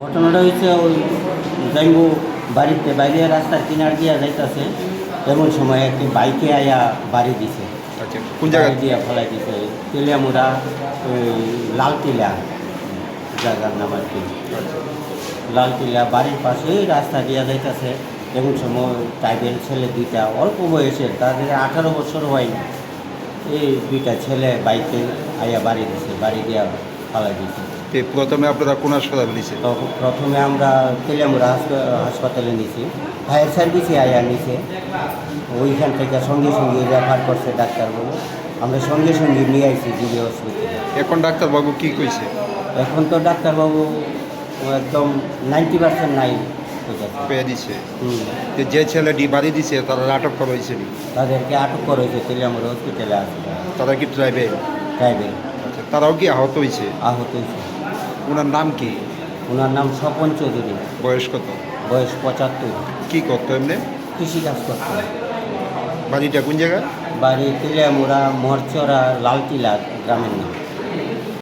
ঘটনাটা হচ্ছে ওই যাইব বাড়িতে বাইরে রাস্তার কিনার দিয়া যাইতেছে, এমন সময় একটি বাইকে আয়া বাড়ি দিছে। আচ্ছা, কোন জায়গায় দিয়া ফেলাই দিছে তেলিয়ামুড়া, ওই লালটিলা জায়গার নাম আর কি। লালটিলা বাড়ির পাশে রাস্তা দিয়া যাইতেছে, এমন সময় ট্রাইবেল ছেলে দুইটা অল্প বয়সের, তাদের 18 বছর হয়নি, এই দুইটা ছেলে বাইকে আয়া বাড়ি দিছে, বাড়ি দিয়া ফেলাই দিছে। প্রথমে আপনারা কোন হাসপাতালে নিয়েছে? তখন প্রথমে আমরা তেলিয়ামুড়া হাসপাতালে নিয়েছি, ফায়ার সার্ভিসে আয়া নিছে, ওইখান থেকে সঙ্গে সঙ্গে রেফার করছে ডাক্তারবাবু, আমরা সঙ্গে সঙ্গে নিয়ে আসছি জিবি হসপিটালে। এখন ডাক্তারবাবু কি কইছে? এখন তো ডাক্তারবাবু একদম 90% নাই পেয়ে দিছে। যে ছেলেটি বাড়ি দিছে তারা আটক করা হয়েছে? তাদেরকে আটক করা হয়েছে, তেলিয়ামুড়া হসপিটালে আছে। তারা কি ট্রাইবেল? ট্রাইবেল। আচ্ছা, তারাও কি আহত হয়েছে? আহত হয়েছে। ওনার নাম কি? ওনার নাম স্বপন চৌধুরী। বয়স কত? বয়স 75। কি করতো এমনি? কৃষিকাজ করতো। বাড়িটা কোন জায়গায়? বাড়ি তেলিয়ামুড়া মরচরা লালটিলা গ্রামের নাম।